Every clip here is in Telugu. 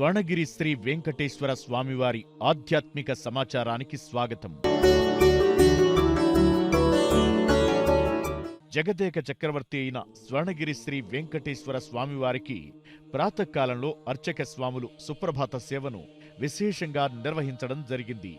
స్వర్ణగిరి శ్రీ వెంకటేశ్వర స్వామివారి ఆధ్యాత్మిక సమాచారానికి స్వాగతం. జగదేక చక్రవర్తి అయిన స్వర్ణగిరి శ్రీ వెంకటేశ్వర స్వామివారికి ప్రాతకాలంలో అర్చక స్వాములు సుప్రభాత సేవను విశేషంగా నిర్వహించడం జరిగింది.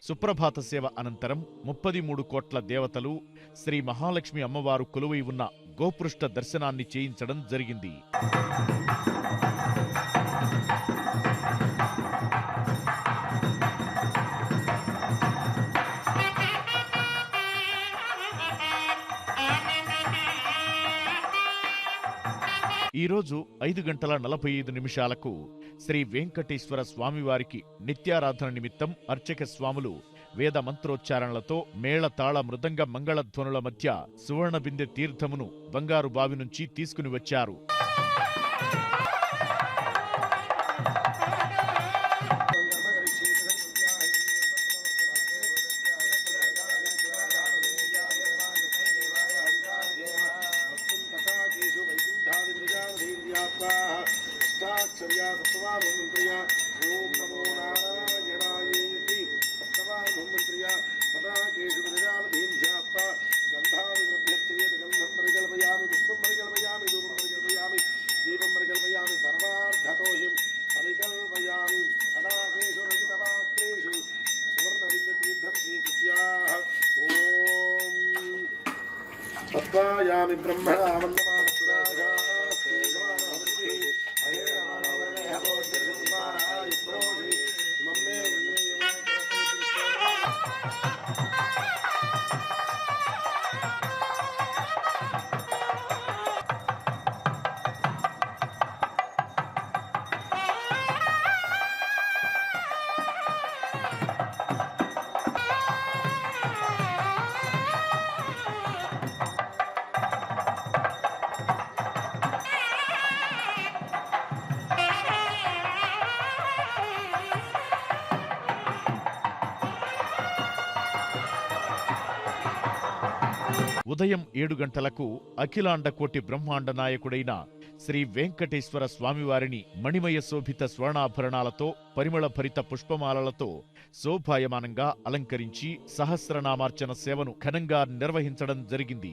సుప్రభాత సేవ అనంతరం 33 కోట్ల దేవతలు శ్రీ మహాలక్ష్మి అమ్మవారు కొలువై ఉన్న గోపృష్ఠ దర్శనాన్ని చేయించడం జరిగింది. ఈరోజు 5:45 శ్రీ వెంకటేశ్వర స్వామివారికి నిత్యారాధన నిమిత్తం అర్చక స్వాములు వేద మంత్రోచ్చారణలతో మేళతాళ మృదంగ మంగళధ్వనుల మధ్య సువర్ణ బిందె తీర్థమును బంగారు బావి నుంచి తీసుకుని వచ్చారు. ఉదయం 7 గంటలకు అఖిలాండ కోటి బ్రహ్మాండ నాయకుడైన శ్రీ వెంకటేశ్వర స్వామివారిని మణిమయ శోభిత స్వర్ణాభరణాలతో పరిమళ భరిత పుష్పమాలలతో శోభాయమానంగా అలంకరించి సహస్రనామార్చన సేవను ఘనంగా నిర్వహించడం జరిగింది.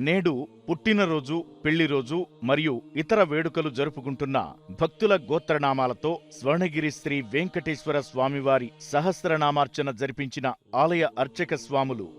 నేడు పుట్టినరోజు, పెళ్లిరోజు మరియు ఇతర వేడుకలు జరుపుకుంటున్న భక్తుల గోత్రనామాలతో స్వర్ణగిరి శ్రీ వెంకటేశ్వర స్వామివారి సహస్రనామార్చన జరిపించిన ఆలయ అర్చక స్వాములు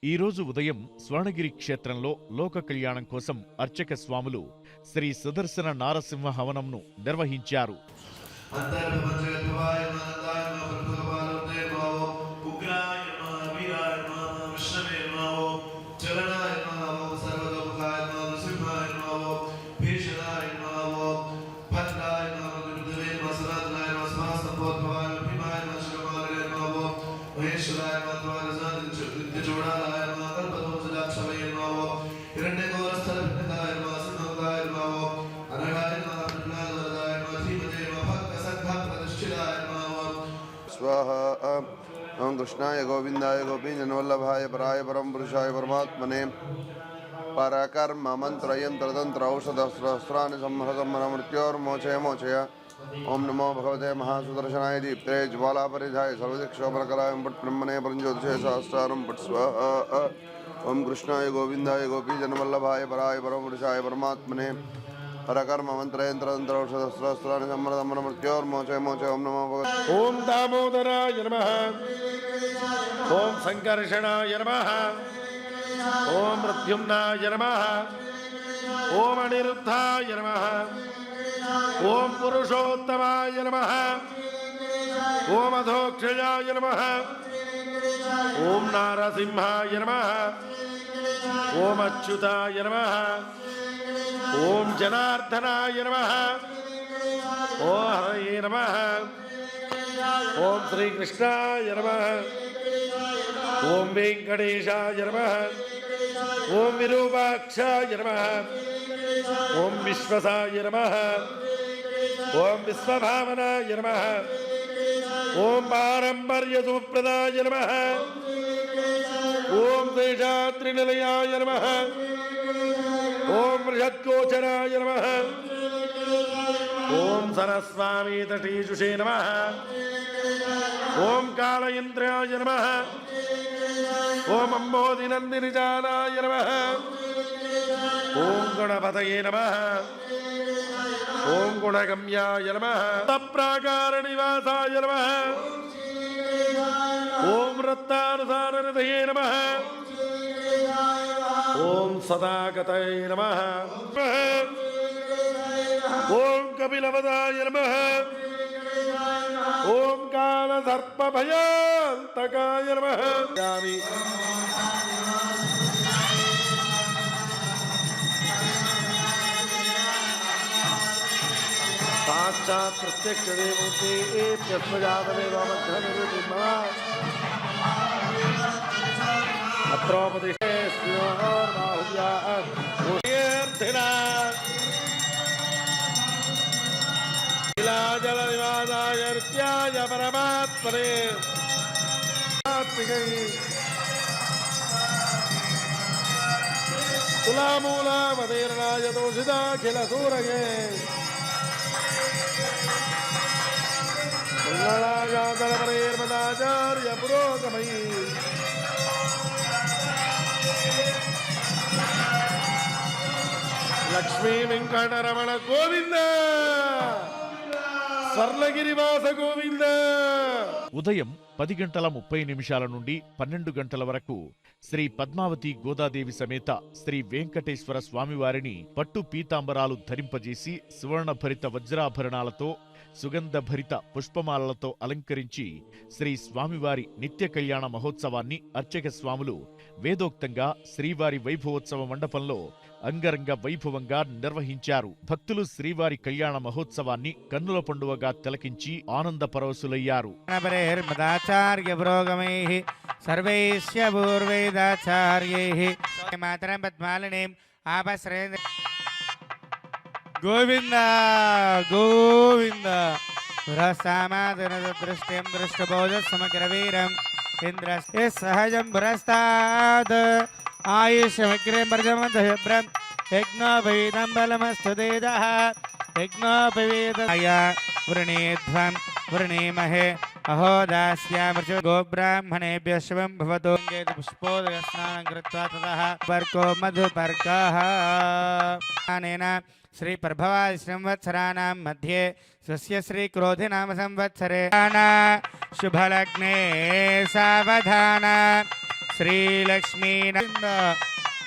ఈరోజు ఉదయం స్వర్ణగిరి క్షేత్రంలో లోక కళ్యాణం కోసం అర్చక స్వాములు శ్రీ సుదర్శన నారసింహ హవనంను నిర్వహించారు. स्वाहा। ओम कृष्णाय गोविंदाय गोपीजनवल्लभाय पराय परम पुरुषाय परमात्मने पराकर्म मंत्रयंत्र तंत्र औषध सहस्राणि संहृतमन मृत्योर्मोचय मोचय। ओम नमो भगवते महासुदर्शनाय दीप्ते ज्वालापरिधाय सर्वदिक्षोपरकलाय पट ब्रह्मणे परंज्योतिषे सहस्रारं पट स्वाहा। ओम कृष्णाय गोविंदाय गोपीजनवल्लभाय पराय परम पुरुषाय परमात्मने परकर्म मंत्रयंत्र तंत्र औषध सहस्राणि संहृतमन मृत्योर्मोचय मोचय। ओम नमो भगवते ओम दामोदराय नमः। ओम संकर्षणाय नमः। ओम प्रद्युम्नाय नमः। ओम अनिरुद्धाय नमः। ओम पुरुषोत्तमाय नमः। ओम अधोक्षजाय नमः। ओम नारसिंहाय नमः। ओम अच्युताय नमः। ओम जनार्दनाय नमः। ओम हरये नमः। ओम श्री कृष्णाय नमः। ओम वेंकटेशाय नमः। ओम विरूपाक्षाय नमः। ओम विश्वसाय नमः। ओम विश्वभावनाय नमः। ओम पारंपर्य सुप्रदाय नमः। ओम शेषाद्रिनिलयाय नमः। ओम बृहत्कोचराय नमः। ओम सरस्वामी तटीजुषे नमः। ओम काल इंद्राय नमः। ओम अंबोधिनंदिनिजानाय नमः। ओम गणपतये नमः। ओम गुणगम्याय नमः। तप्राकारनिवासाय नमः। ओम रत्नानुसारनिधये नमः। ओम सदागतये नमः। ओम कपिलवदाय नमः। ओम काल सर्प भयांतकाय नमः। साक्षात् प्रत्यक्ष देवते अत्रोपदिष्टे जलनिवासाय नित्याय परमात्मने तुलामूलामदीर्णाय तोषिताखिलसूरये मंगलाचार्य पुरोगमयी लक्ष्मी वेंकटरमण गोविंद స్వర్ణగిరివాస గోవింద. ఉదయం 10:30 నుండి 12 వరకు శ్రీ పద్మావతి గోదాదేవి సమేత శ్రీ వెంకటేశ్వర స్వామివారిని పట్టు పీతాంబరాలు ధరింపజేసి సువర్ణభరిత వజ్రాభరణాలతో సుగంధభరిత పుష్పమాలలతో అలంకరించి శ్రీ స్వామివారి నిత్య కళ్యాణ మహోత్సవాన్ని అర్చక స్వాములు వేదోక్తంగా శ్రీవారి వైభవోత్సవ మండపంలో అంగరంగ వైభవంగా నిర్వహించారు. భక్తులు శ్రీవారి కళ్యాణ మహోత్సవాన్ని కన్నుల పండువగా తిలకించి ఆనంద పరవశులయ్యారు. గోవింద గోవింద దృష్ట్యం దృష్టబోధ సమగ్ర వీరం ఇంద్ర సహజం పురస్తాద్ ఆయుష్యమగ్రమర్జమధ్యం యజ్ఞోపవీతం బలమస్తు తేజః యజ్ఞోపవీతాయ వృణీధ్వం వృణీమహే అహో దాస్యామృచ గోబ్రాహ్మణేభ్య శుభం భవతు పుష్పోదక స్నానం కృత్వా తతః పర్కో మధుపర్కః అనేన श्री प्रभवादि संवत्सराणां मध्ये स्वस्य श्री क्रोधि नाम संवत्सरे शुभलग्ने सावधान श्रीलक्ष्मी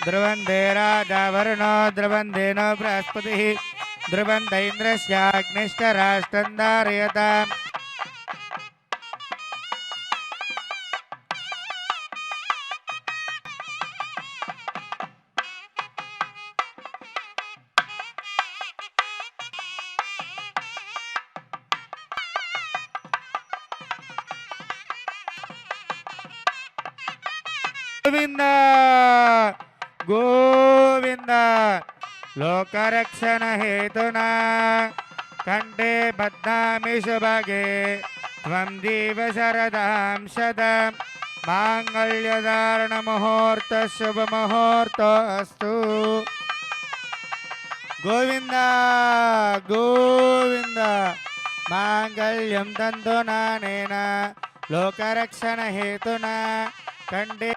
ध्रुवन्ते राजा वरुणो ध्रुवन्तेनो बृहस्पतिः ध्रुवन्त इन्द्रस्याग्निष्टराष्ट्रं धारयताम् गोविंद गोविंद लोकरक्षण हेतुना कंठे बध्नामि शुभगे त्वं देव शरदां शतं माङ्गल्यधारणमुहूर्तः शुभमुहूर्तोऽस्तु गोविन्द गोविन्द माङ्गल्यं तन्तुनानेन लोकरक्षणहेतुना कण्ठे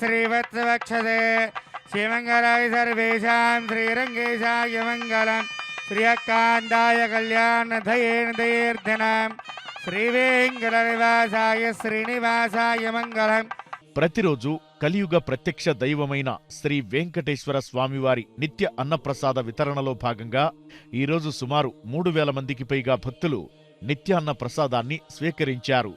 श्रीवत्सवक्षते श्रीमङ्गलाय सर्वेषां श्रीरङ्गेशाय मङ्गलं श्रियकान्ताय कल्याणधये दयेर्धनां श्रीवेङ्कटनिवासाय श्रीनिवासाय मङ्गलं ప్రతిరోజు కలియుగ ప్రత్యక్ష దైవమైన శ్రీ వెంకటేశ్వర స్వామివారి నిత్య అన్నప్రసాద వితరణలో భాగంగా ఈరోజు సుమారు 3,000 మందికి పైగా భక్తులు నిత్య అన్న ప్రసాదాన్ని స్వీకరించారు.